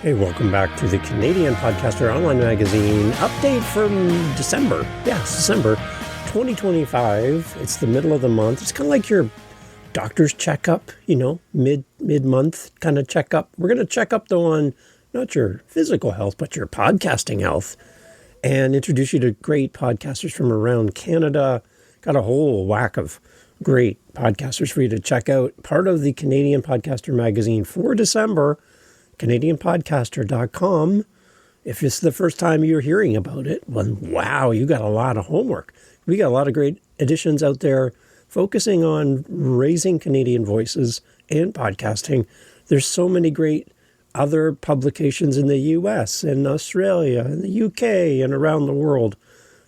Hey, welcome back to the Canadian Podcaster Online Magazine update from December. Yeah, it's December 2025. It's the middle of the month. It's kind of like your doctor's checkup, mid-month kind of checkup. We're going to check up, though, on not your physical health, but your podcasting health, and introduce you to great podcasters from around Canada. Got a whole whack of great podcasters for you to check out. Part of the Canadian Podcaster Magazine for December, CanadianPodcaster.com. If it's the first time you're hearing about it, well, wow, you got a lot of homework. We got a lot of great editions out there focusing on raising Canadian voices and podcasting. There's so many great other publications in the US and Australia and the UK and around the world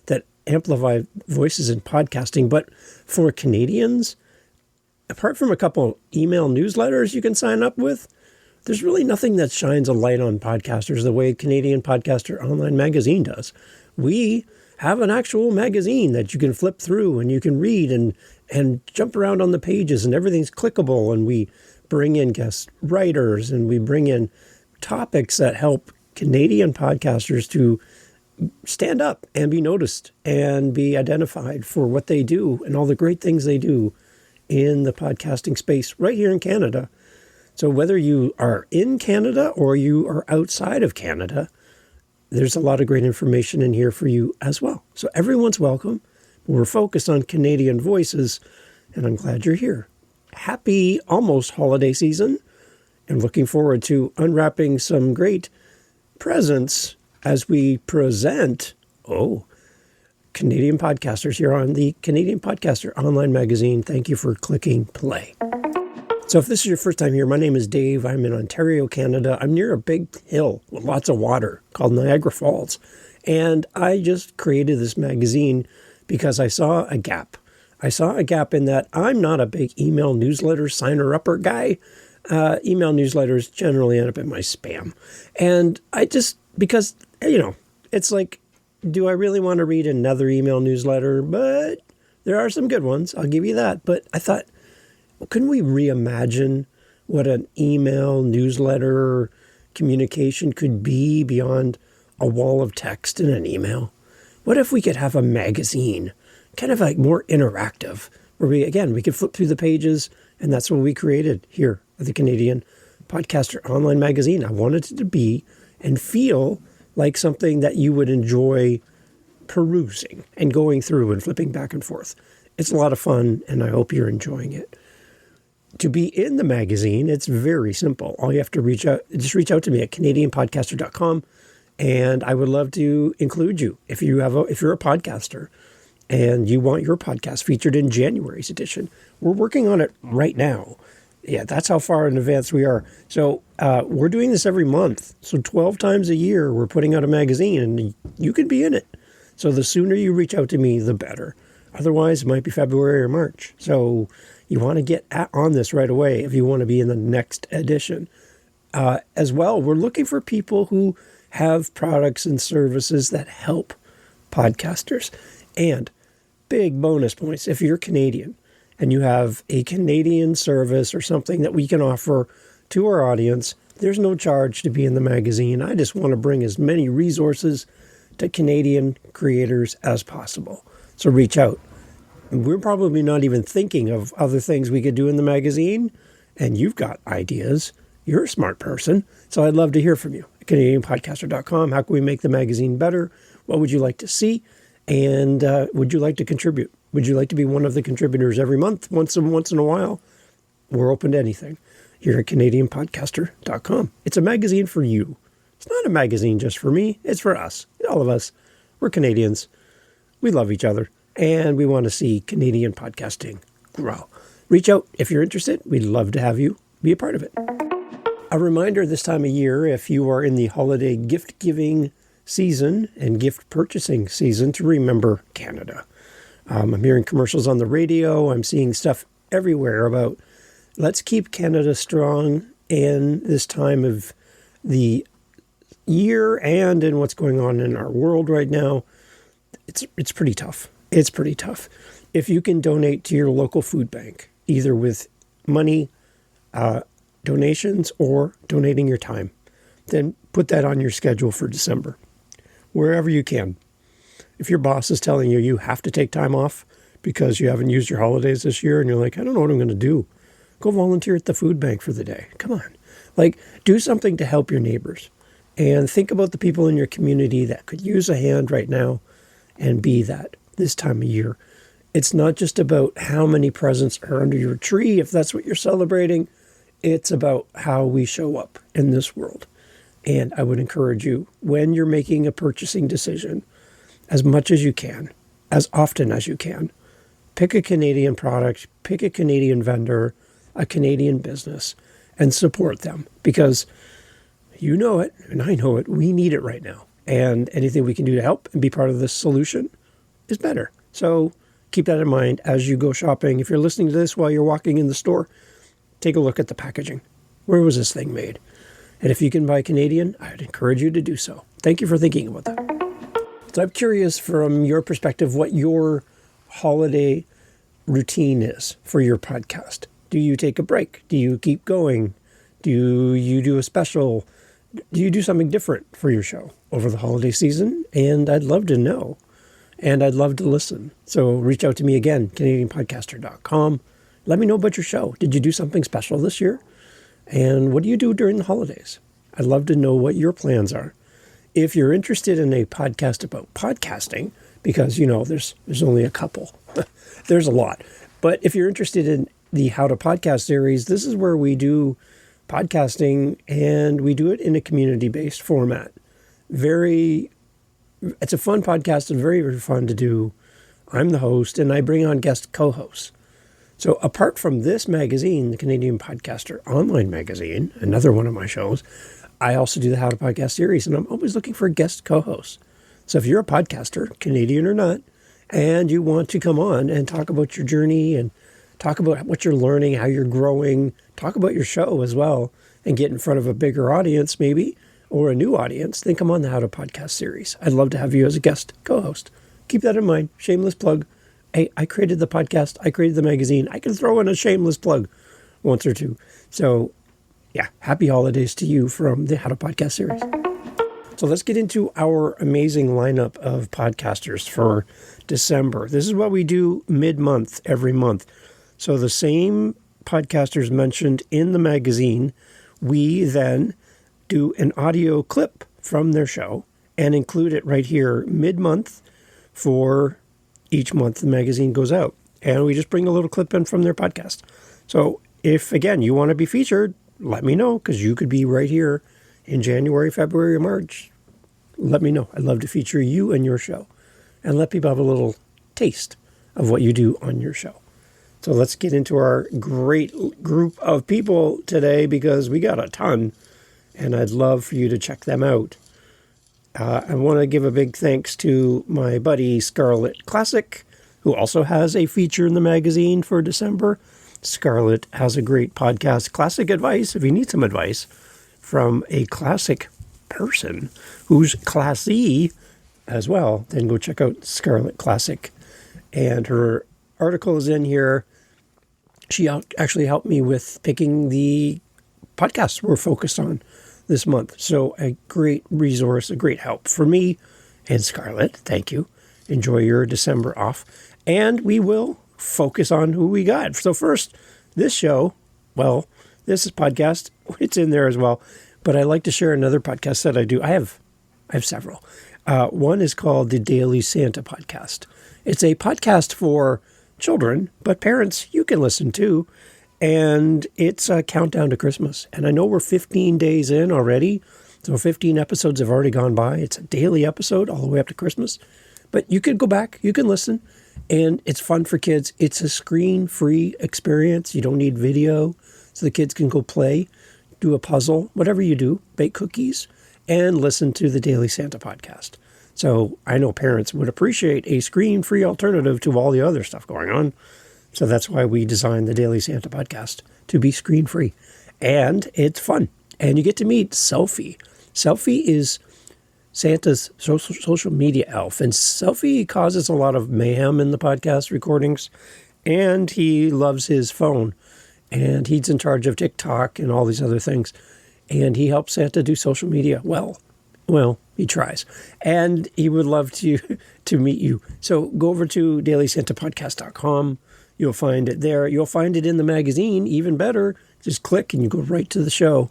that amplify voices in podcasting. But for Canadians, apart from a couple email newsletters you can sign up with, there's really nothing that shines a light on podcasters the way Canadian Podcaster Online Magazine does. We have an actual magazine that you can flip through and you can read and jump around on the pages, and everything's clickable, and we bring in guest writers and we bring in topics that help Canadian podcasters to stand up and be noticed and be identified for what they do and all the great things they do in the podcasting space right here in Canada. So whether you are in Canada or you are outside of Canada, there's a lot of great information in here for you as well. So everyone's welcome. We're focused on Canadian voices, and I'm glad you're here. Happy almost holiday season, and looking forward to unwrapping some great presents as we present, Canadian podcasters here on the Canadian Podcaster Online Magazine. Thank you for clicking play. So if this is your first time here, my name is Dave. I'm in Ontario, Canada. I'm near a big hill with lots of water called Niagara Falls. And I just created this magazine because I saw a gap. I saw a gap in that I'm not a big email newsletter signer-upper guy. Email newsletters generally end up in my spam. And because it's like, do I really want to read another email newsletter? But there are some good ones. I'll give you that. But I thought, couldn't we reimagine what an email newsletter communication could be beyond a wall of text in an email? What if we could have a magazine, kind of like more interactive, where we could flip through the pages, and that's what we created here at the Canadian Podcaster Online Magazine. I wanted it to be and feel like something that you would enjoy perusing and going through and flipping back and forth. It's a lot of fun, and I hope you're enjoying it. To be in the magazine, it's very simple. All you have to reach out to me at CanadianPodcaster.com, and I would love to include you if you're a podcaster and you want your podcast featured in January's edition. We're working on it right now. Yeah, that's how far in advance we are. So we're doing this every month. So 12 times a year, we're putting out a magazine, and you could be in it. So the sooner you reach out to me, the better. Otherwise, it might be February or March. So you want to get on this right away if you want to be in the next edition. As well, we're looking for people who have products and services that help podcasters. And big bonus points, if you're Canadian and you have a Canadian service or something that we can offer to our audience, there's no charge to be in the magazine. I just want to bring as many resources to Canadian creators as possible. So reach out. We're probably not even thinking of other things we could do in the magazine, and you've got ideas. You're a smart person, so I'd love to hear from you. CanadianPodcaster.com. How can we make the magazine better? What would you like to see? And would you like to contribute? Would you like to be one of the contributors every month, once in a while? We're open to anything here at CanadianPodcaster.com. It's a magazine for you. It's not a magazine just for me. It's for us, all of us. We're Canadians. We love each other. And we want to see Canadian podcasting grow. Reach out if you're interested. We'd love to have you be a part of it. A reminder this time of year, if you are in the holiday gift giving season and gift purchasing season, to remember Canada. I'm hearing commercials on the radio. I'm seeing stuff everywhere about let's keep Canada strong in this time of the year and in what's going on in our world right now. It's pretty tough. It's pretty tough. If you can donate to your local food bank, either with money, donations, or donating your time, then Put that on your schedule for December, wherever you can. If your boss is telling you have to take time off because you haven't used your holidays this year and you're like, I don't know what I'm going to do, go volunteer at the food bank for the day. Come on. Like, do something to help your neighbors. And think about the people in your community that could use a hand right now and be that this time of year. It's not just about how many presents are under your tree, if that's what you're celebrating. It's about how we show up in this world. And I would encourage you, when you're making a purchasing decision, as much as you can, as often as you can, pick a Canadian product, pick a Canadian vendor, a Canadian business, and support them. Because you know it, and I know it, we need it right now. And anything we can do to help and be part of this solution is better. So keep that in mind as you go shopping. If you're listening to this while you're walking in the store, take a look at the packaging. Where was this thing made? And if you can buy Canadian, I'd encourage you to do so. Thank you for thinking about that. So I'm curious from your perspective what your holiday routine is for your podcast. Do you take a break? Do you keep going? Do you do a special? Do you do something different for your show over the holiday season? And I'd love to know. And I'd love to listen. So reach out to me again, CanadianPodcaster.com. Let me know about your show. Did you do something special this year? And what do you do during the holidays? I'd love to know what your plans are. If you're interested in a podcast about podcasting, because, there's only a couple. There's a lot. But if you're interested in the How to Podcast series, this is where we do podcasting, and we do it in a community-based format. It's a fun podcast and very, very fun to do. I'm the host, and I bring on guest co-hosts. So apart from this magazine, the Canadian Podcaster Online Magazine, another one of my shows, I also do the How to Podcast series, and I'm always looking for guest co-hosts. So if you're a podcaster, Canadian or not, and you want to come on and talk about your journey and talk about what you're learning, how you're growing, talk about your show as well, and get in front of a bigger audience maybe, or a new audience, then come on the How to Podcast series. I'd love to have you as a guest co-host. Keep that in mind. Shameless plug. Hey, I created the podcast. I created the magazine. I can throw in a shameless plug once or two. So yeah, happy holidays to you from the How to Podcast series. So let's get into our amazing lineup of podcasters for December. This is what we do mid-month, every month. So the same podcasters mentioned in the magazine, we then do an audio clip from their show and include it right here mid-month for each month the magazine goes out. And we just bring a little clip in from their podcast. So if, again, you want to be featured, let me know, because you could be right here in January, February, or March. Let me know. I'd love to feature you and your show and let people have a little taste of what you do on your show. So let's get into our great group of people today, because we got a ton, and I'd love for you to check them out. I want to give a big thanks to my buddy Scarlett Classic, who also has a feature in the magazine for December. Scarlett has a great podcast, Classic Advice. If you need some advice from a classic person who's classy as well, then go check out Scarlett Classic. And her article is in here. She actually helped me with picking the podcasts we're focused on this month. So a great resource, a great help for me and Scarlett. Thank you. Enjoy your December off. And we will focus on who we got. So first, this show, well, this is podcast. It's in there as well. But I like to share another podcast that I do. I have several. One is called the Daily Santa Podcast. It's a podcast for children, but parents, you can listen to. And it's a countdown to Christmas. And I know we're 15 days in already. So 15 episodes have already gone by. It's a daily episode all the way up to Christmas. But you can go back, you can listen, and it's fun for kids. It's a screen-free experience. You don't need video, so the kids can go play, do a puzzle, whatever you do, bake cookies, and listen to the Daily Santa Podcast. So I know parents would appreciate a screen-free alternative to all the other stuff going on. So that's why we designed the Daily Santa Podcast, to be screen-free. And it's fun. And you get to meet Selfie. Selfie is Santa's social media elf. And Selfie causes a lot of mayhem in the podcast recordings. And he loves his phone. And he's in charge of TikTok and all these other things. and he helps Santa do social media well. Well, he tries. And he would love to meet you. So go over to dailysantapodcast.com. You'll find it there. You'll find it in the magazine. Even better, just click and you go right to the show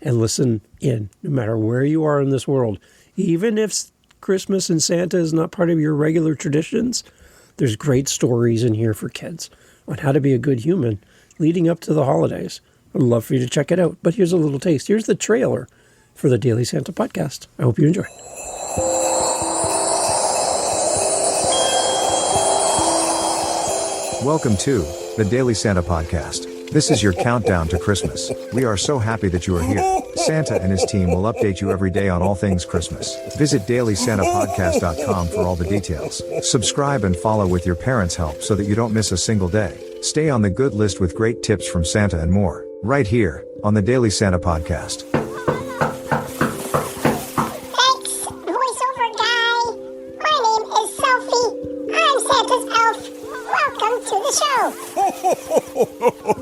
and listen in, no matter where you are in this world. Even if Christmas and Santa is not part of your regular traditions, there's great stories in here for kids on how to be a good human leading up to the holidays. I'd love for you to check it out. But here's a little taste. Here's the trailer for the Daily Santa podcast. I hope you enjoy. Welcome to the Daily Santa podcast. This is your countdown to Christmas. We are so happy that you are here. Santa and his team will update you every day on all things Christmas. Visit dailysantapodcast.com for all the details. Subscribe and follow with your parents' help so that you don't miss a single day. Stay on the good list with great tips from Santa and more, right here on the Daily Santa podcast.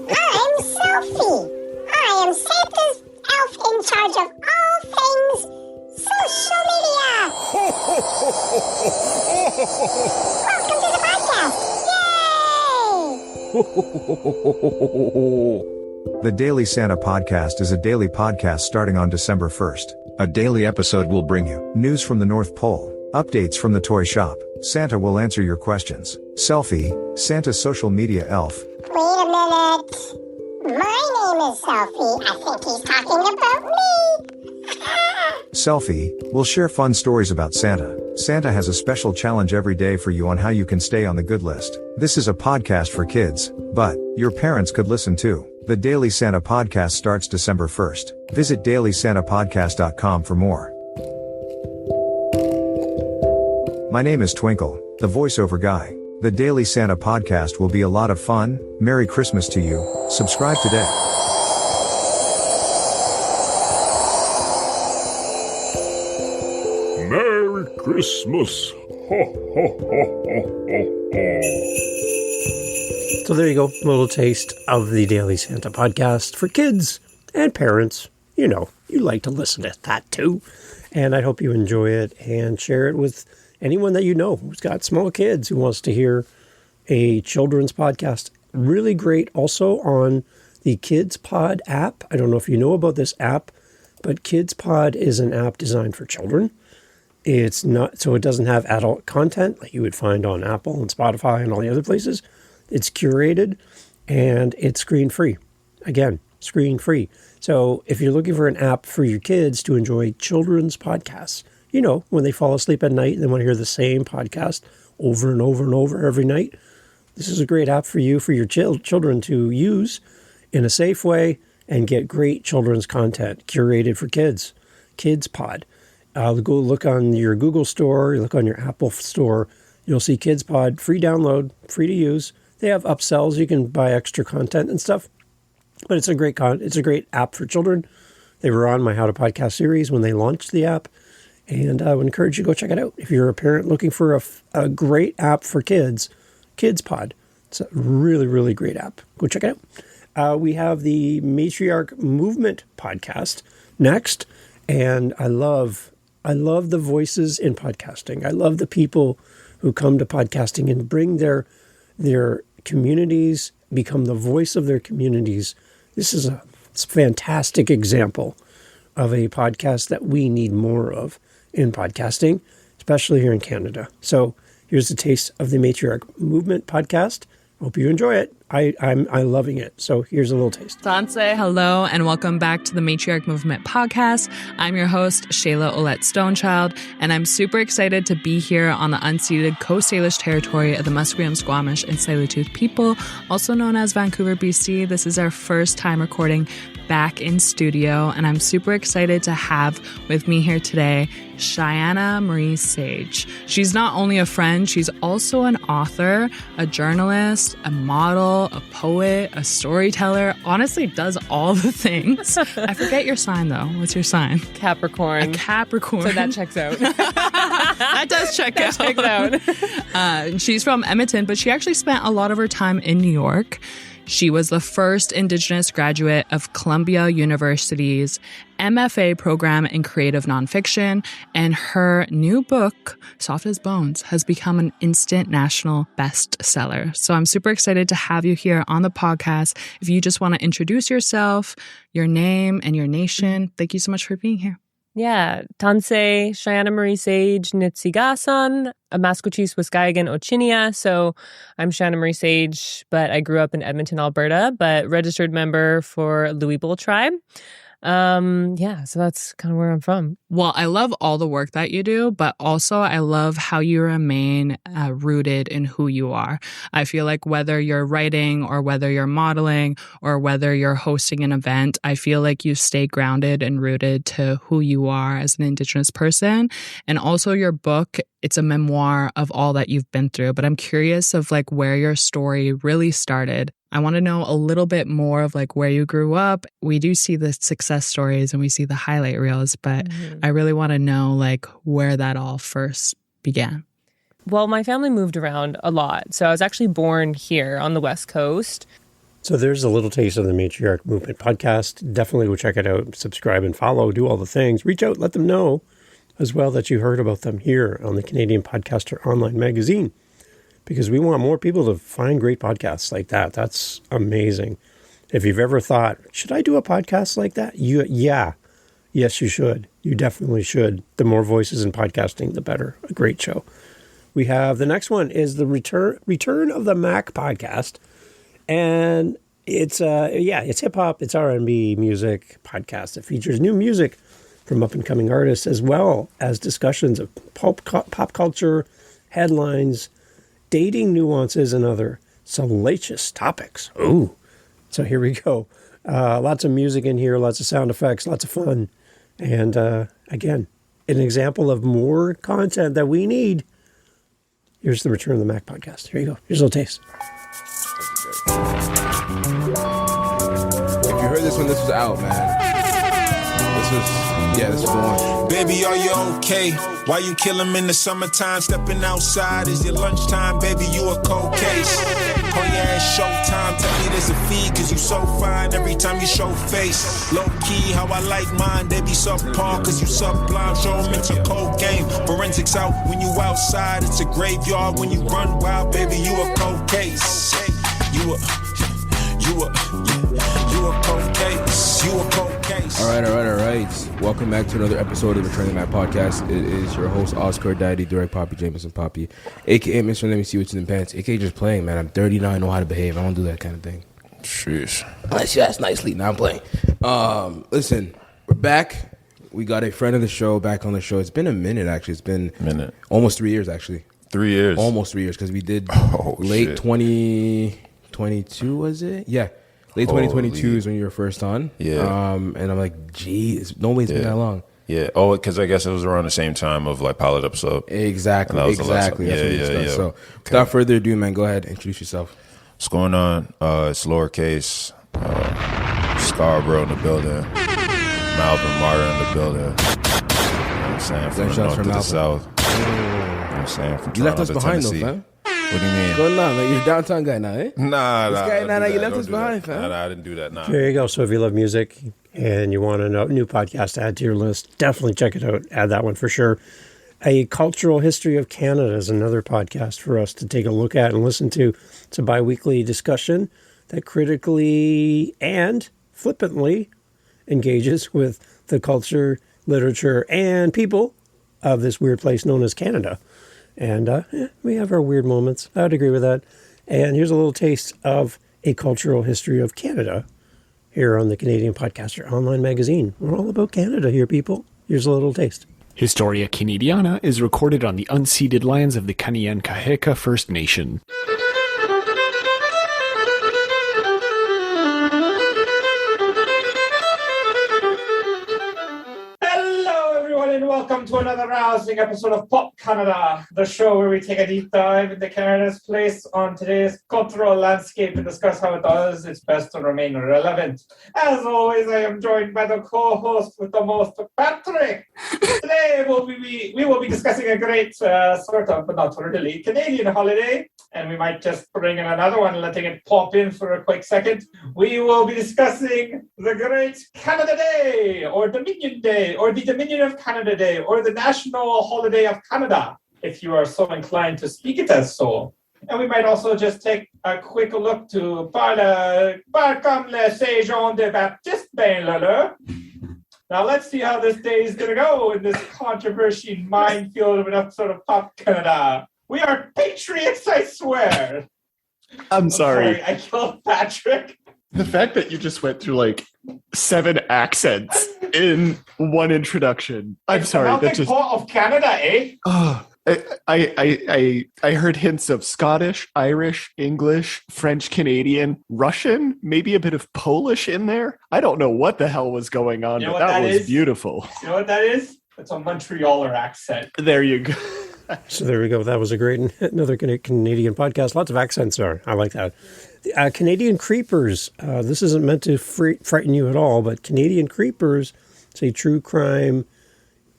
I'm Sophie. I am Santa's elf in charge of all things social media. Welcome to the podcast. Yay! The Daily Santa podcast is a daily podcast starting on December 1st. A daily episode will bring you news from the North Pole, updates from the toy shop. Santa will answer your questions. Selfie, Santa's social media elf. Wait a minute. My name is Selfie. I think he's talking about me. Selfie will share fun stories about Santa. Santa has a special challenge every day for you on how you can stay on the good list. This is a podcast for kids, but your parents could listen too. The Daily Santa podcast starts December 1st. Visit dailysantapodcast.com for more. My name is Twinkle, the voiceover guy. The Daily Santa podcast will be a lot of fun. Merry Christmas to you. Subscribe today. Merry Christmas. Ho, ho, ho, ho, ho, ho. So there you go, a little taste of the Daily Santa podcast for kids and parents. You know, you like to listen to that too. And I hope you enjoy it and share it with anyone that you know who's got small kids who wants to hear a children's podcast. Really great also on the Kids Pod app. I don't know if you know about this app, but Kids Pod is an app designed for children. It's not, so it doesn't have adult content like you would find on Apple and Spotify and all the other places. It's curated and it's screen free. Again, screen free. So if you're looking for an app for your kids to enjoy children's podcasts, you know, when they fall asleep at night and they want to hear the same podcast over and over and over every night, this is a great app for you, for your children to use in a safe way and get great children's content curated for kids. Kids Pod. Go look on your Google store, you look on your Apple store, you'll see Kids Pod, free download, free to use. They have upsells, you can buy extra content and stuff, but it's a great app for children. They were on my How to Podcast series when they launched the app, and I would encourage you to go check it out. If you're a parent looking for a great app for kids, Kids Pod. It's a really, really great app. Go check it out. We have the Matriarch Movement podcast next, and I love the voices in podcasting. I love the people who come to podcasting and bring their communities, become the voice of their communities. This is a fantastic example of a podcast that we need more of in podcasting, especially here in Canada. So here's a taste of the Matriarch Movement podcast. Hope you enjoy it. I'm loving it. So here's a little taste. Sanse, hello, and welcome back to the Matriarch Movement podcast. I'm your host, Shayla Olette Stonechild, and I'm super excited to be here on the unceded Coast Salish territory of the Musqueam, Squamish, and Tsleil-Waututh people, also known as Vancouver, BC. This is our first time recording back in studio, and I'm super excited to have with me here today Cheyenne Marie Sage. She's not only a friend, she's also an author, a journalist, a model, a poet, a storyteller, honestly does all the things. I forget your sign though. What's your sign? Capricorn. A Capricorn. So that checks out. That does check out. Checks out. She's from Edmonton, but she actually spent a lot of her time in New York. She was the first Indigenous graduate of Columbia University's MFA program in creative nonfiction, and her new book, Soft as Bones, has become an instant national bestseller. So I'm super excited to have you here on the podcast. If you just want to introduce yourself, your name, and your nation, thank you so much for being here. Yeah, Tansei, Cheyenne Marie Sage, Nitsigasan, a Maskwacis Wiskahigan Ochinia. So I'm Cheyenne Marie Sage, but I grew up in Edmonton, Alberta, but registered member for Louisville Tribe. So that's kind of where I'm from. Well, I love all the work that you do, but also I love how you remain rooted in who you are. I feel like whether you're writing or whether you're modeling or whether you're hosting an event, I feel like you stay grounded and rooted to who you are as an Indigenous person. And also your book, it's a memoir of all that you've been through, but I'm curious of like where your story really started. I want to know a little bit more of like where you grew up. We do see the success stories and we see the highlight reels, but I really want to know like where that all first began. Well, my family moved around a lot. So I was actually born here on the West Coast. So there's a little taste of the Matriarch Movement podcast. Definitely go check it out, subscribe and follow, do all the things. Reach out, let them know as well that you heard about them here on the Canadian Podcaster Online Magazine, because we want more people to find great podcasts like that. That's amazing. If you've ever thought, should I do a podcast like that? Yes, you should. You definitely should. The more voices in podcasting, the better. A great show. We have the next one is the Return of the Mac podcast. And it's hip hop, it's R&B music podcast. It features new music from up-and-coming artists, as well as discussions of pop culture, headlines, dating nuances, and other salacious topics. Ooh. So here we go. Lots of music in here, lots of sound effects, lots of fun. And again, an example of more content that we need. Here's the Return of the Mac podcast. Here you go. Here's a little taste. If you heard this when this was out, man. This is the one. Baby, are you okay? Why you kill him in the summertime? Stepping outside is your lunchtime. Baby, you a cold case. Call your ass showtime. Tell me there's a fee, cause you so fine every time you show face. Low key, how I like mine. They be subpar, cause you sublime. Show them it's a cold game. Forensics out when you outside. It's a graveyard when you run wild. Baby, you a cold case. You a cold case. You a cold case. All right. Welcome back to another episode of the Return of the Mac podcast. It is your host, Oscar Daddy, Direct Poppy Jameson Poppy, a.k.a. Mr. Let Me See What's in the Pants, a.k.a. just playing, man. I'm 39, I know how to behave. I don't do that kind of thing. Sheesh. Unless you ask nicely. Now I'm playing. Listen, we're back. We got a friend of the show back on the show. It's been a minute, actually. It's been almost 3 years, actually. 3 years? Almost 3 years, because we did late 2022, was it? Yeah. Late 2022 is when you were first on. Yeah. And I'm like, geez, no way's been that long. Yeah. Oh, because I guess it was around the same time of like pilot episode. Exactly. That's what we discussed. So without further ado, man, go ahead, introduce yourself. What's going on? It's lowercase. Scarborough in the building. Malvern Martin in the building. You know what I'm saying? From the north to the south. You know what I'm saying? From You left us Toronto to behind Tennessee. though, fam. What do you mean? What's going on, man? You're a downtown guy now, eh? Nah, you left us behind, fam. Nah, I didn't do that. Nah. There you go. So if you love music and you want a new podcast to add to your list, definitely check it out. Add that one for sure. A Cultural History of Canada is another podcast for us to take a look at and listen to. It's a bi-weekly discussion that critically and flippantly engages with the culture, literature, and people of this weird place known as Canada. And we have our weird moments. I would agree with that. And here's a little taste of A Cultural History of Canada here on the Canadian Podcaster Online Magazine. We're all about Canada here, people. Here's a little taste. Historia Canadiana is recorded on the unceded lands of the Kanien'kehá:ka First Nation. welcome to another rousing episode of Pop Canada, the show where we take a deep dive into Canada's place on today's cultural landscape and discuss how it does its best to remain relevant. As always, I am joined by the co-host with the most, Patrick. Today we will be discussing a great sort of, but not really, Canadian holiday, and we might just bring in another one, letting it pop in for a quick second. We will be discussing the Great Canada Day, or Dominion Day, or the Dominion of Canada Day, or the National Holiday of Canada, if you are so inclined to speak it as so. And we might also just take a quick look to par comme le Saint-Jean de Baptiste ben lele. Now let's see how this day is going to go in this controversy minefield of an episode of Pop Canada. We are patriots, I swear. I'm sorry. I killed Patrick. The fact that you just went through like 7 accents in one introduction. I'm sorry. That just of Canada, eh? Oh, I heard hints of Scottish, Irish, English, French, Canadian, Russian, maybe a bit of Polish in there. I don't know what the hell was going on, but that was beautiful. You know what that is? It's a Montrealer accent. There you go. So there we go. That was another Canadian podcast. Lots of accents there. I like that. Canadian Creepers. This isn't meant to frighten you at all, but Canadian Creepers, say true crime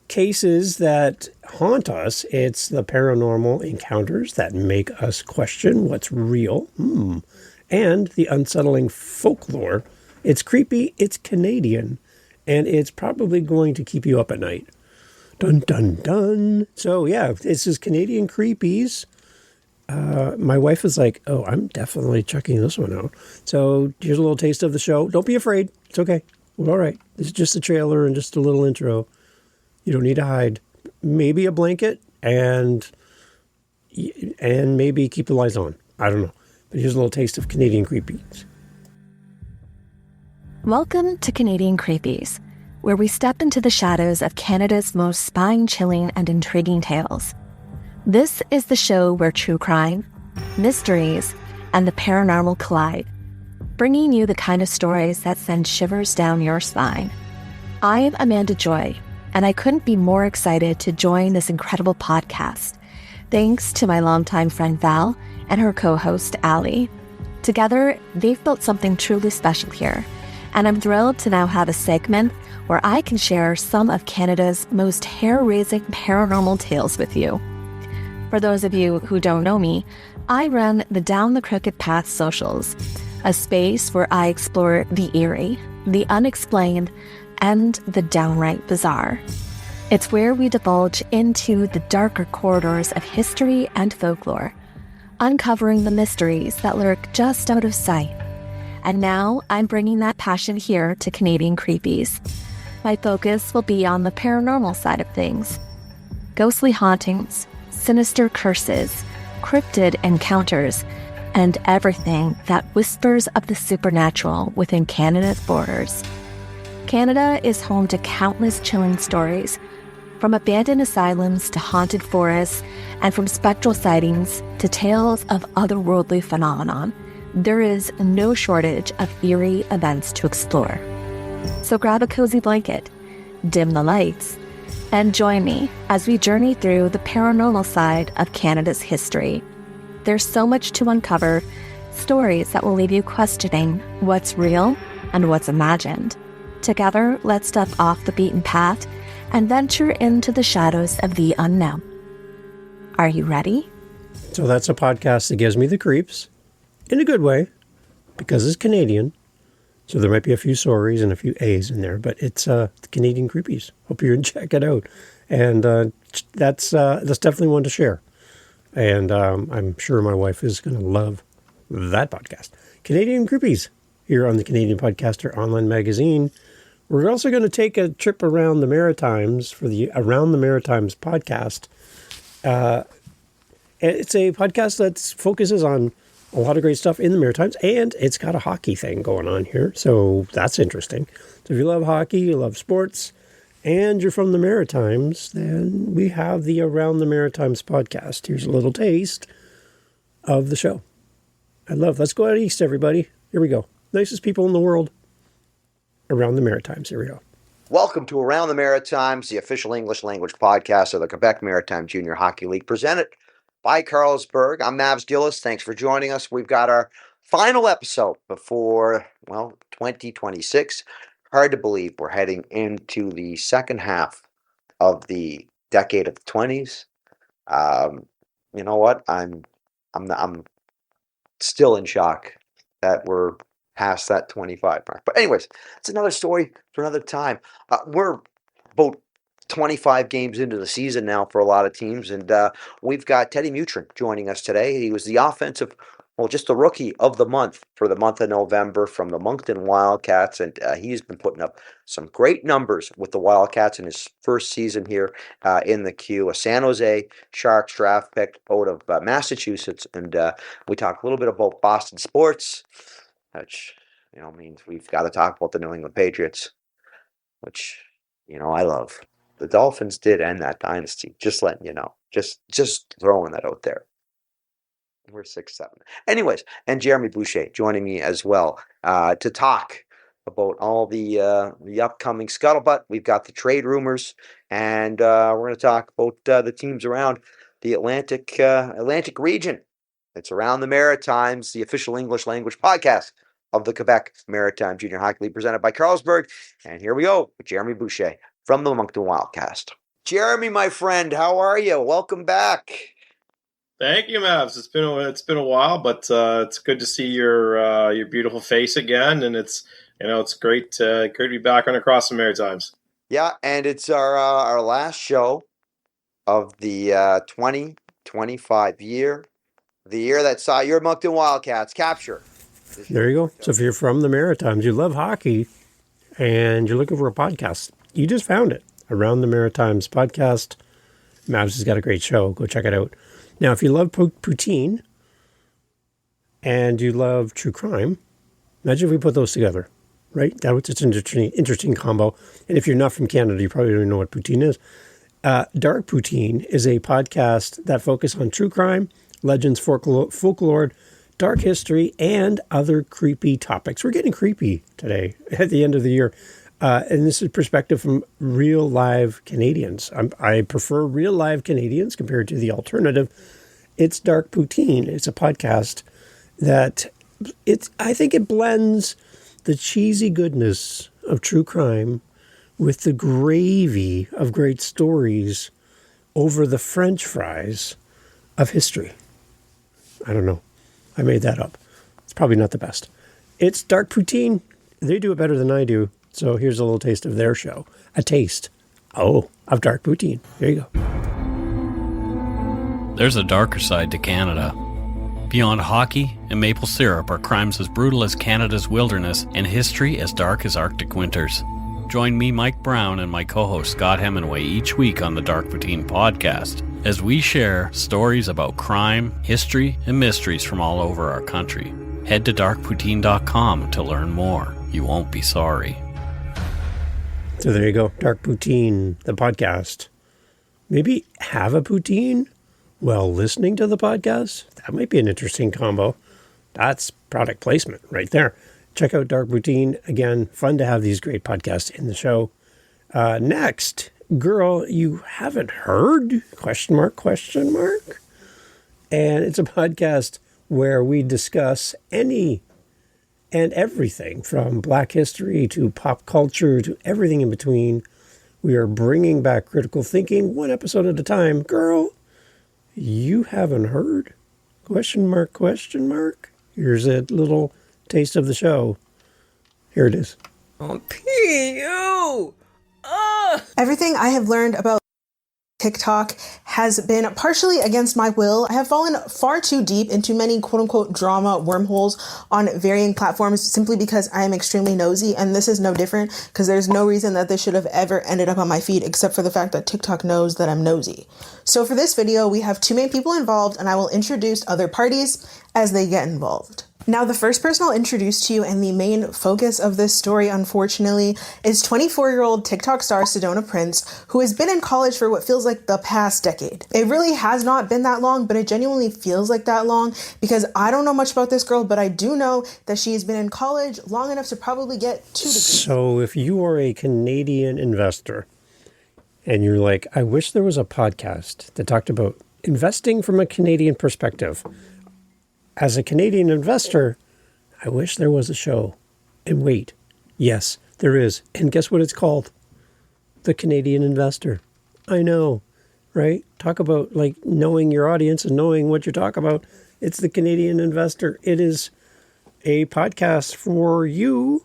cases that haunt us. It's the paranormal encounters that make us question what's real. And the unsettling folklore. It's creepy, it's Canadian, and it's probably going to keep you up at night. Dun, dun, dun. So, yeah, this is Canadian Creepies. My wife is like, oh, I'm definitely checking this one out. So here's a little taste of the show. Don't be afraid. It's okay. We're all right. This is just a trailer and just a little intro. You don't need to hide. Maybe a blanket and maybe keep the lights on. I don't know. But here's a little taste of Canadian Creepies. Welcome to Canadian Creepies, where we step into the shadows of Canada's most spine-chilling and intriguing tales. This is the show where true crime, mysteries, and the paranormal collide, bringing you the kind of stories that send shivers down your spine. I am Amanda Joy, and I couldn't be more excited to join this incredible podcast, thanks to my longtime friend Val and her co-host Allie. Together, they've built something truly special here, and I'm thrilled to now have a segment where I can share some of Canada's most hair-raising paranormal tales with you. For those of you who don't know me, I run the Down the Crooked Path socials, a space where I explore the eerie, the unexplained, and the downright bizarre. It's where we divulge into the darker corridors of history and folklore, uncovering the mysteries that lurk just out of sight. And now I'm bringing that passion here to Canadian Creepies. My focus will be on the paranormal side of things. Ghostly hauntings, sinister curses, cryptid encounters, and everything that whispers of the supernatural within Canada's borders. Canada is home to countless chilling stories, from abandoned asylums to haunted forests, and from spectral sightings to tales of otherworldly phenomenon. There is no shortage of eerie events to explore. So grab a cozy blanket, dim the lights, and join me as we journey through the paranormal side of Canada's history. There's so much to uncover, stories that will leave you questioning what's real and what's imagined. Together, let's step off the beaten path and venture into the shadows of the unknown. Are you ready? So that's a podcast that gives me the creeps, in a good way, because it's Canadian. So there might be a few sorries and a few A's in there, but it's the Canadian Creepies. Hope you're going to check it out. And that's definitely one to share. And I'm sure my wife is going to love that podcast. Canadian Creepies, here on the Canadian Podcaster Online Magazine. We're also going to take a trip around the Maritimes for the Around the Maritimes podcast. It's a podcast that focuses on a lot of great stuff in the Maritimes, and it's got a hockey thing going on here, so that's interesting. So if you love hockey, you love sports, and you're from the Maritimes, then we have the Around the Maritimes podcast. Here's a little taste of the show. Let's go out east, everybody. Here we go. Nicest people in the world. Around the Maritimes. Here we go. Welcome to Around the Maritimes, the official English language podcast of the Quebec Maritime Junior Hockey League, presented by Carlsberg. I'm Mavs Gillis. Thanks for joining us. We've got our final episode before, 2026. Hard to believe we're heading into the second half of the decade of the 20s. You know what? I'm still in shock that we're past that 25 mark. But anyways, it's another story for another time. We're about 25 games into the season now for a lot of teams, and we've got Teddy Mutrin joining us today. He was the just the rookie of the month for the month of November from the Moncton Wildcats, and he's been putting up some great numbers with the Wildcats in his first season here in the Q. A San Jose Sharks draft pick out of Massachusetts, and we talk a little bit about Boston sports, which means we've got to talk about the New England Patriots, which I love. The Dolphins did end that dynasty. Just letting you know. Just throwing that out there. We're 6-7. Anyways, and Jeremy Boucher joining me as well to talk about all the upcoming scuttlebutt. We've got the trade rumors, and we're going to talk about the teams around the Atlantic region. It's Around the Maritimes, the official English language podcast of the Quebec Maritime Junior Hockey League, presented by Carlsberg. And here we go with Jeremy Boucher from the Moncton Wildcast. Jeremy, my friend, how are you? Welcome back. Thank you, Mavs. It's been a while, but it's good to see your beautiful face again, and it's great to be back on Across the Maritimes. Yeah, and it's our last show of the 2025 year, the year that saw your Moncton Wildcats capture. There you go. So if you're from the Maritimes, you love hockey, and you're looking for a podcast, you just found it. Around the Maritimes podcast. Mavs has got a great show. Go check it out. Now, if you love poutine and you love true crime, imagine if we put those together, right? It's an interesting combo. And if you're not from Canada, you probably don't even know what poutine is. Dark Poutine is a podcast that focuses on true crime, legends, folklore, dark history, and other creepy topics. We're getting creepy today at the end of the year. And this is perspective from real live Canadians. I prefer real live Canadians compared to the alternative. It's Dark Poutine. It's a podcast that I think it blends the cheesy goodness of true crime with the gravy of great stories over the French fries of history. I don't know. I made that up. It's probably not the best. It's Dark Poutine. They do it better than I do. So here's a little taste of their show. A taste, of Dark Poutine. There you go. There's a darker side to Canada. Beyond hockey and maple syrup are crimes as brutal as Canada's wilderness and history as dark as Arctic winters. Join me, Mike Brown, and my co-host Scott Hemingway each week on the Dark Poutine podcast as we share stories about crime, history, and mysteries from all over our country. Head to darkpoutine.com to learn more. You won't be sorry. So there you go. Dark Poutine, the podcast. Maybe have a poutine while listening to the podcast. That might be an interesting combo. That's product placement right there. Check out Dark Poutine. Again, fun to have these great podcasts in the show. Next, Girl You Haven't Heard? ? And it's a podcast where we discuss any and everything from Black history to pop culture to everything in between. We are bringing back critical thinking one episode at a time. Girl, you haven't heard? ? Here's a little taste of the show. Here it is. P.U. Everything I have learned about TikTok has been partially against my will. I have fallen far too deep into many quote-unquote drama wormholes on varying platforms simply because I am extremely nosy, and this is no different because there's no reason that this should have ever ended up on my feed except for the fact that TikTok knows that I'm nosy. So for this video, we have two main people involved, and I will introduce other parties as they get involved. Now, the first person I'll introduce to you and the main focus of this story, unfortunately, is 24-year-old TikTok star Sedona Prince, who has been in college for what feels like the past decade. It really has not been that long, but it genuinely feels like that long because I don't know much about this girl, but I do know that she's been in college long enough to probably get 2 degrees. So if you are a Canadian investor and you're like, I wish there was a podcast that talked about investing from a Canadian perspective. As a Canadian investor, I wish there was a show. And wait, yes, there is. And guess what it's called? The Canadian Investor. I know, right? Talk about like knowing your audience and knowing what you're talking about. It's the Canadian Investor. It is a podcast for you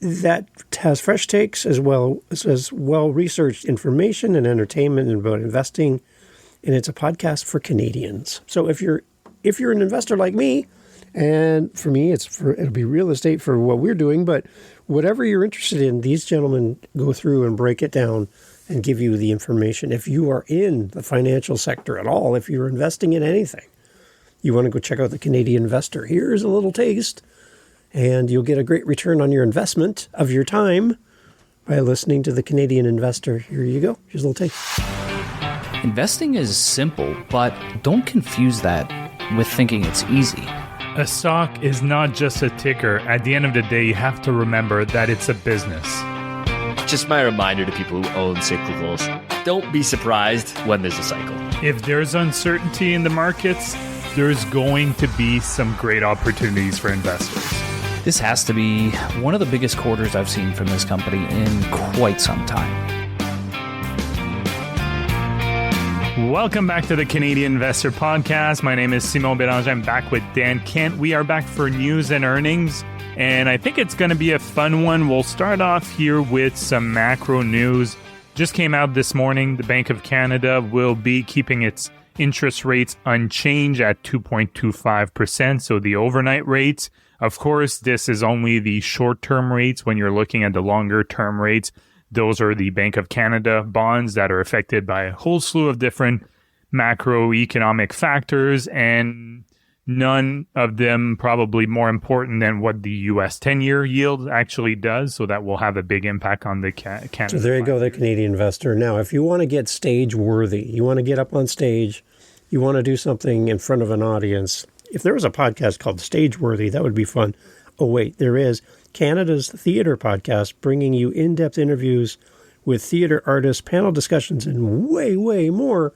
that has fresh takes as well as well-researched information and entertainment about investing. And it's a podcast for Canadians. So if you're an investor like me, and for me, it'll be real estate for what we're doing, but whatever you're interested in, these gentlemen go through and break it down and give you the information. If you are in the financial sector at all, if you're investing in anything, you want to go check out the Canadian Investor. Here's a little taste, and you'll get a great return on your investment of your time by listening to the Canadian Investor. Here you go. Here's a little taste. Investing is simple, but don't confuse that with thinking it's easy. A stock is not just a ticker. At the end of the day, you have to remember that it's a business. Just my reminder to people who own cyclicals, don't be surprised when there's a cycle. If there's uncertainty in the markets, there's going to be some great opportunities for investors. This has to be one of the biggest quarters I've seen from this company in quite some time. Welcome back to the Canadian Investor Podcast. My name is Simon Bélanger. I'm back with Dan Kent. We are back for news and earnings, and I think it's going to be a fun one. We'll start off here with some macro news. Just came out this morning. The Bank of Canada will be keeping its interest rates unchanged at 2.25%, so the overnight rates. Of course, this is only the short-term rates. When you're looking at the longer-term rates, those are the Bank of Canada bonds that are affected by a whole slew of different macroeconomic factors, and none of them probably more important than what the U.S. 10-year yield actually does. So that will have a big impact on the Canada. So there you go, the Canadian Investor. Now, if you want to get stage worthy, you want to get up on stage, you want to do something in front of an audience. If there was a podcast called Stage Worthy, that would be fun. Oh, wait, there is. Canada's theater podcast, bringing you in-depth interviews with theater artists, panel discussions, and way, way more.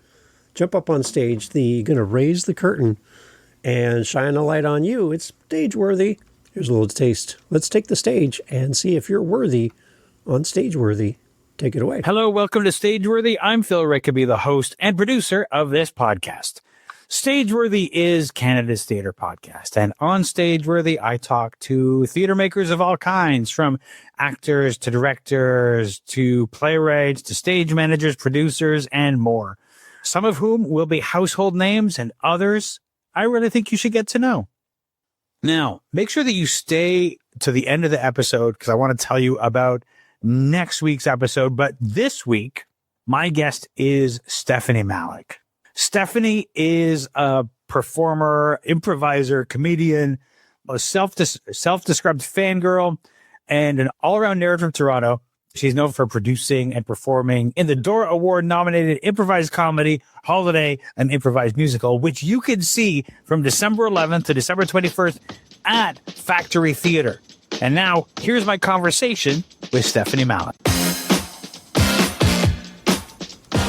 Jump up on stage. You're going to raise the curtain and shine a light on you. It's stage worthy. Here's a little taste. Let's take the stage and see if you're worthy on Stage Worthy. Take it away. Hello, welcome to Stage Worthy. I'm Phil Rickaby, the host and producer of this podcast. Stageworthy is Canada's theater podcast, and on Stageworthy, I talk to theater makers of all kinds, from actors to directors to playwrights to stage managers, producers, and more, some of whom will be household names, and others I really think you should get to know. Now, make sure that you stay to the end of the episode because I want to tell you about next week's episode, but this week, my guest is Stephanie Malik. Stephanie is a performer, improviser, comedian, a self-described fangirl, and an all-around nerd from Toronto. She's known for producing and performing in the Dora Award-nominated improvised comedy, Holiday, an improvised musical, which you can see from December 11th to December 21st at Factory Theater. And now, here's my conversation with Stephanie Malik.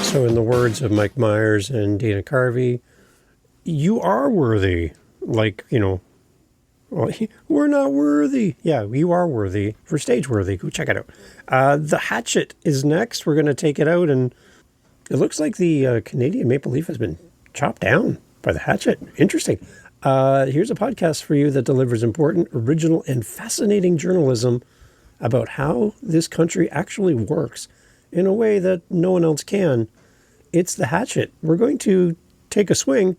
So in the words of Mike Myers and Dana Carvey, you are worthy. Like, well, we're not worthy. Yeah, you are worthy for Stage Worthy. Go check it out. The Hatchet is next. We're going to take it out, and it looks like the Canadian maple leaf has been chopped down by the hatchet. Interesting. Here's a podcast for you that delivers important, original, and fascinating journalism about how this country actually works in a way that no one else can. It's The Hatchet. We're going to take a swing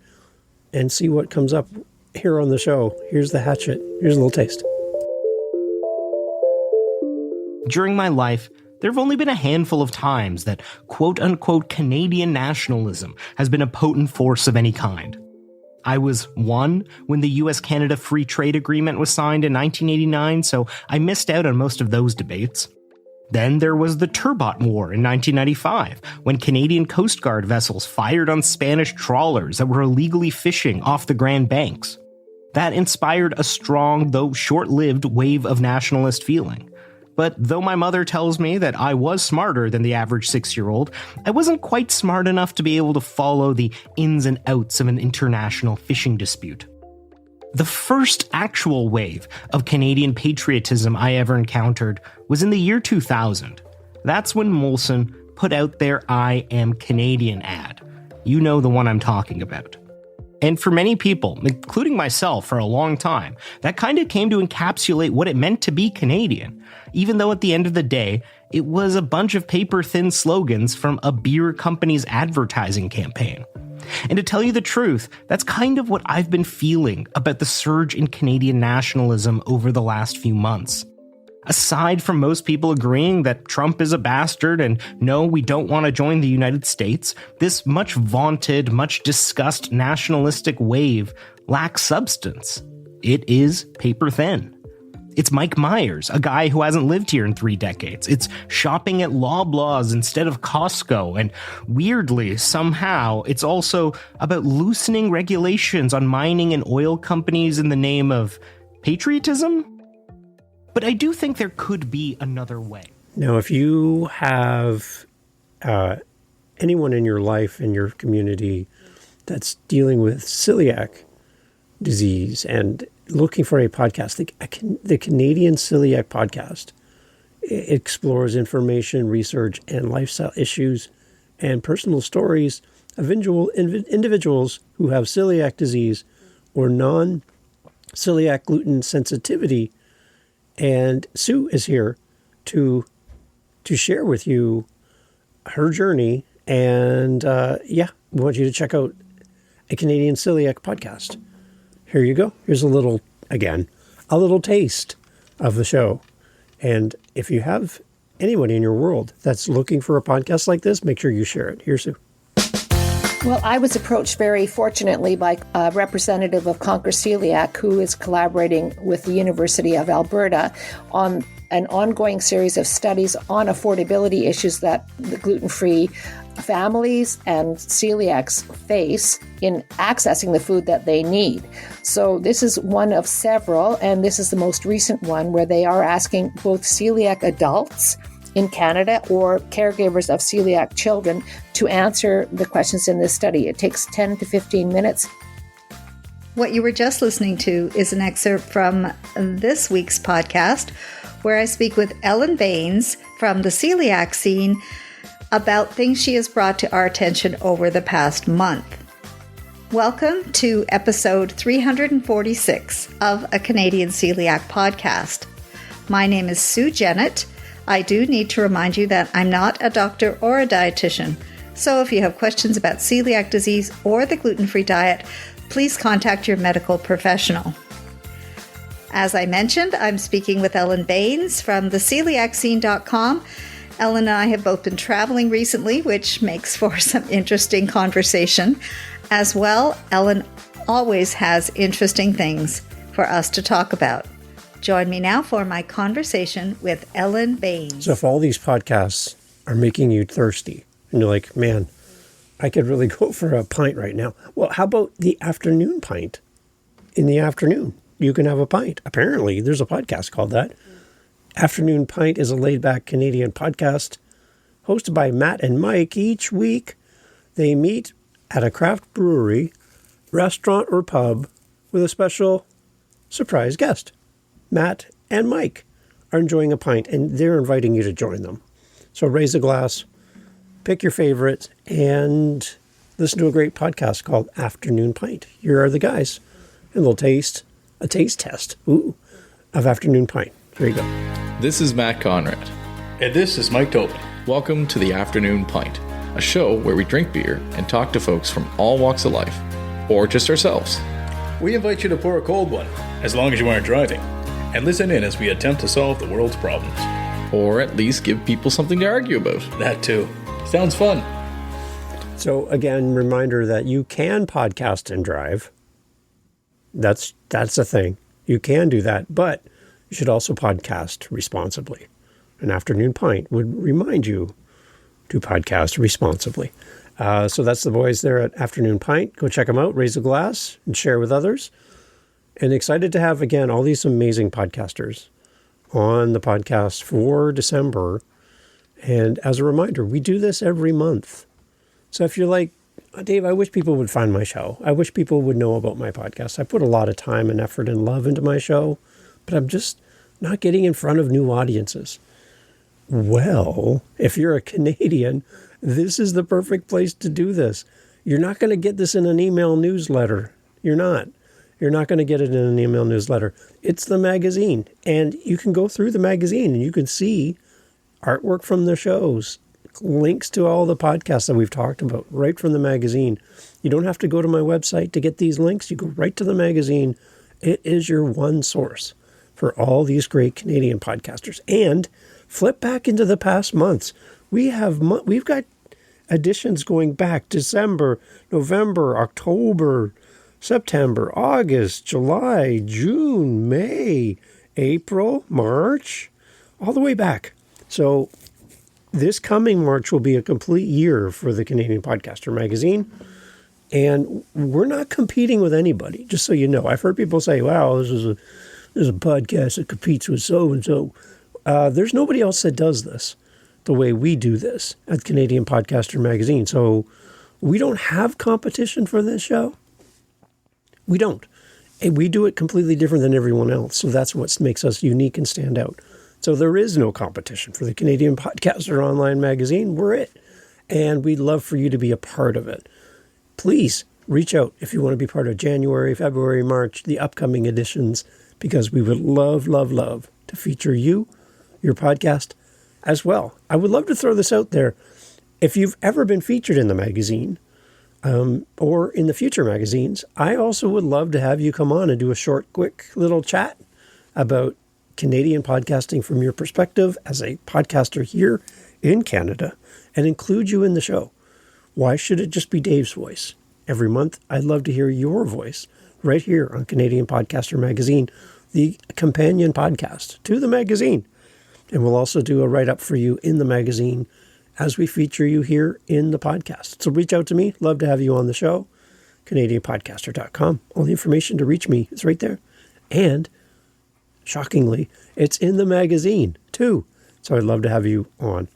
and see what comes up here on the show. Here's The Hatchet. Here's a little taste. During my life, there have only been a handful of times that quote-unquote Canadian nationalism has been a potent force of any kind. I was 1 when the US-Canada Free Trade Agreement was signed in 1989, so I missed out on most of those debates. Then there was the Turbot War in 1995, when Canadian Coast Guard vessels fired on Spanish trawlers that were illegally fishing off the Grand Banks. That inspired a strong, though short-lived, wave of nationalist feeling. But though my mother tells me that I was smarter than the average 6-year-old, I wasn't quite smart enough to be able to follow the ins and outs of an international fishing dispute. The first actual wave of Canadian patriotism I ever encountered was in the year 2000. That's when Molson put out their I Am Canadian ad. You know the one I'm talking about. And for many people, including myself for a long time, that kind of came to encapsulate what it meant to be Canadian, even though at the end of the day, it was a bunch of paper-thin slogans from a beer company's advertising campaign. And to tell you the truth, that's kind of what I've been feeling about the surge in Canadian nationalism over the last few months. Aside from most people agreeing that Trump is a bastard and no, we don't want to join the United States, this much vaunted, much discussed nationalistic wave lacks substance. It is paper thin. It's Mike Myers, a guy who hasn't lived here in 3 decades. It's shopping at Loblaws instead of Costco. And weirdly, somehow, it's also about loosening regulations on mining and oil companies in the name of patriotism? But I do think there could be another way. Now, if you have anyone in your life, in your community, that's dealing with celiac disease and looking for a podcast, the Canadian Celiac Podcast explores information, research, and lifestyle issues and personal stories of individuals who have celiac disease or non-celiac gluten sensitivity. And Sue is here to share with you her journey. And we want you to check out a Canadian Celiac Podcast. Here you go. Here's a little taste of the show. And if you have anyone in your world that's looking for a podcast like this, make sure you share it. Here's Sue. Well, I was approached very fortunately by a representative of Conquer Celiac, who is collaborating with the University of Alberta on an ongoing series of studies on affordability issues that the gluten-free families and celiacs face in accessing the food that they need. So this is one of several, and this is the most recent one where they are asking both celiac adults in Canada or caregivers of celiac children to answer the questions in this study. It takes 10 to 15 minutes. What you were just listening to is an excerpt from this week's podcast, where I speak with Ellen Baines from the celiac scene about things she has brought to our attention over the past month. Welcome to episode 346 of a Canadian Celiac Podcast. My name is Sue Jennett. I do need to remind you that I'm not a doctor or a dietitian, so if you have questions about celiac disease or the gluten-free diet, please contact your medical professional. As I mentioned, I'm speaking with Ellen Baines from theceliacscene.com. Ellen and I have both been traveling recently, which makes for some interesting conversation. As well, Ellen always has interesting things for us to talk about. Join me now for my conversation with Ellen Baines. So if all these podcasts are making you thirsty and you're like, man, I could really go for a pint right now. Well, how about the afternoon pint? In the afternoon, you can have a pint. Apparently, there's a podcast called that. Afternoon Pint is a laid-back Canadian podcast hosted by Matt and Mike. Each week, they meet at a craft brewery, restaurant, or pub with a special surprise guest. Matt and Mike are enjoying a pint, and they're inviting you to join them. So raise a glass, pick your favorite, and listen to a great podcast called Afternoon Pint. Here are the guys, and they'll taste a taste test of Afternoon Pint. Here you go. This is Matt Conrad. And this is Mike Tobin. Welcome to the Afternoon Pint, a show where we drink beer and talk to folks from all walks of life, or just ourselves. We invite you to pour a cold one, as long as you aren't driving, and listen in as we attempt to solve the world's problems. Or at least give people something to argue about. That too. Sounds fun. So again, reminder that you can podcast and drive. That's a thing. You can do that, but you should also podcast responsibly. An Afternoon Pint would remind you to podcast responsibly. So that's the boys there at Afternoon Pint. Go check them out, raise a glass, and share with others. And excited to have, again, all these amazing podcasters on the podcast for December. And as a reminder, we do this every month. So if you're like, Dave, I wish people would find my show. I wish people would know about my podcast. I put a lot of time and effort and love into my show, but I'm just not getting in front of new audiences. Well, if you're a Canadian, this is the perfect place to do this. You're not going to get this in an email newsletter. You're not. You're not going to get it in an email newsletter. It's the magazine. And you can go through the magazine and you can see artwork from the shows, links to all the podcasts that we've talked about right from the magazine. You don't have to go to my website to get these links. You go right to the magazine. It is your one source for all these great Canadian podcasters. And flip back into the past months. We've got editions going back December, November, October, September, August, July, June, May, April, March, all the way back. So this coming March will be a complete year for the Canadian Podcaster magazine. And we're not competing with anybody, just so you know. I've heard people say, wow, this is a podcast that competes with so-and-so. There's nobody else that does this the way we do this at Canadian Podcaster magazine. So we don't have competition for this show. We don't. And we do it completely different than everyone else. So that's what makes us unique and stand out. So there is no competition for the Canadian Podcaster online magazine. We're it. And we'd love for you to be a part of it. Please reach out if you want to be part of January, February, March, the upcoming editions, because we would love, love, love to feature you, your podcast, as well. I would love to throw this out there. If you've ever been featured in the magazine or in the future magazines, I also would love to have you come on and do a short, quick little chat about Canadian podcasting from your perspective as a podcaster here in Canada and include you in the show. Why should it just be Dave's voice? Every month, I'd love to hear your voice right here on Canadian Podcaster Magazine, the companion podcast to the magazine. And we'll also do a write-up for you in the magazine as we feature you here in the podcast. So reach out to me. Love to have you on the show. CanadianPodcaster.com. All the information to reach me is right there. And shockingly, it's in the magazine too. So I'd love to have you on.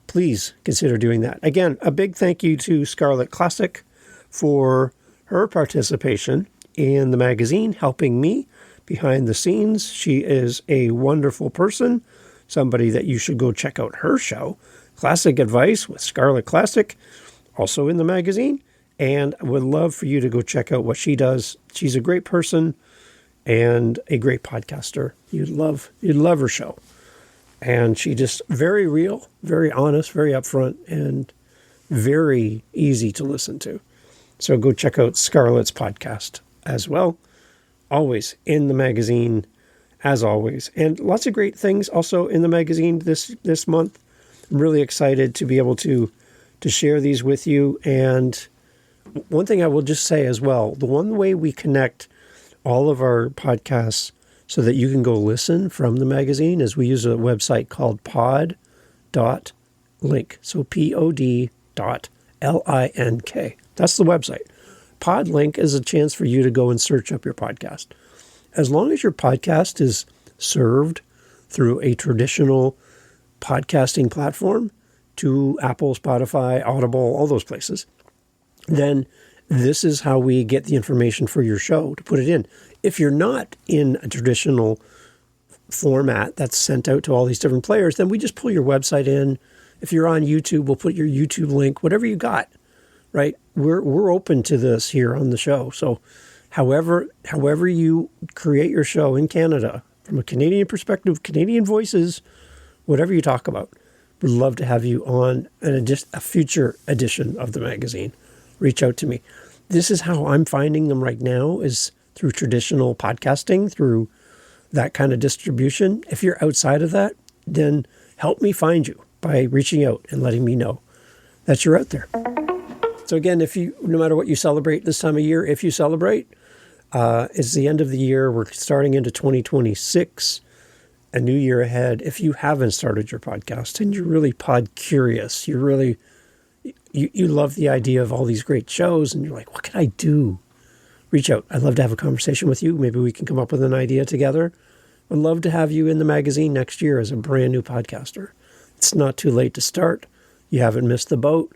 Please consider doing that. Again, a big thank you to Scarlet Classic for her participation in the magazine, helping me behind the scenes. She is a wonderful person, somebody that you should go check out her show, Classic Advice with Scarlet Classic, also in the magazine. And I would love for you to go check out what she does. She's a great person and a great podcaster. You'd love her show. And she just very real, very honest, very upfront, and very easy to listen to. So go check out Scarlett's podcast as well. Always in the magazine, as always. And lots of great things also in the magazine this month. I'm really excited to be able to share these with you. And one thing I will just say as well, the one way we connect all of our podcasts so that you can go listen from the magazine is we use a website called pod.link. So pod.link. That's the website. Podlink is a chance for you to go and search up your podcast. As long as your podcast is served through a traditional podcasting platform to Apple, Spotify, Audible, all those places, then this is how we get the information for your show to put it in. If you're not in a traditional format that's sent out to all these different players, then we just pull your website in. If you're on YouTube, we'll put your YouTube link, whatever you got, right? We're open to this here on the show. So however you create your show in Canada, from a Canadian perspective, Canadian voices, whatever you talk about, we'd love to have you on a future edition of the magazine. Reach out to me. This is how I'm finding them right now, is through traditional podcasting, through that kind of distribution. If you're outside of that, then help me find you by reaching out and letting me know that you're out there. So again, no matter what you celebrate this time of year, if you celebrate, It's the end of the year. We're starting into 2026, a new year ahead. If you haven't started your podcast and you're really pod curious, you're really, you love the idea of all these great shows and you're like, what can I do? Reach out. I'd love to have a conversation with you. Maybe we can come up with an idea together. I'd love to have you in the magazine next year as a brand new podcaster. It's not too late to start. You haven't missed the boat.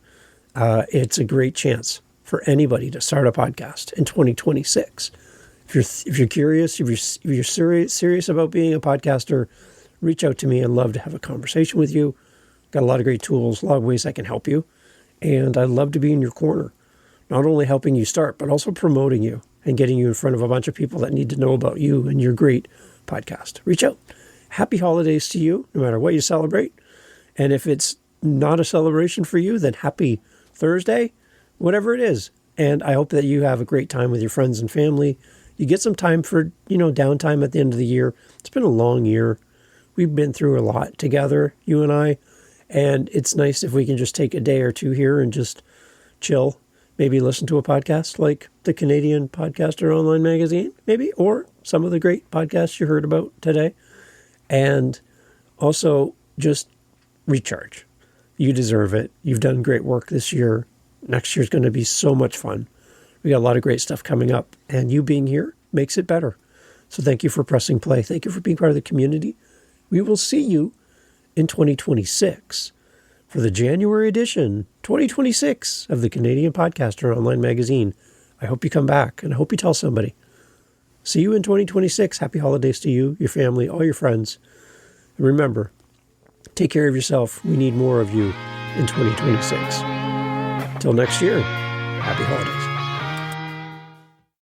It's a great chance for anybody to start a podcast in 2026. If you're curious, if you're serious about being a podcaster, reach out to me. I'd love to have a conversation with you. Got a lot of great tools, a lot of ways I can help you. And I'd love to be in your corner, not only helping you start, but also promoting you and getting you in front of a bunch of people that need to know about you and your great podcast. Reach out. Happy holidays to you, no matter what you celebrate. And if it's not a celebration for you, then happy Thursday, whatever it is. And I hope that you have a great time with your friends and family. You get some time for, downtime at the end of the year. It's been a long year. We've been through a lot together, you and I. And it's nice if we can just take a day or two here and just chill. Maybe listen to a podcast like the Canadian Podcaster Online Magazine, maybe, or some of the great podcasts you heard about today. And also just recharge. You deserve it. You've done great work this year. Next year's going to be so much fun. We got a lot of great stuff coming up, and you being here makes it better. So thank you for pressing play. Thank you for being part of the community. We will see you in 2026 for the January edition, 2026 of the Canadian Podcaster Online Magazine. I hope you come back, and I hope you tell somebody. See you in 2026. Happy holidays to you, your family, all your friends. And remember, take care of yourself. We need more of you in 2026. Till next year, happy holidays.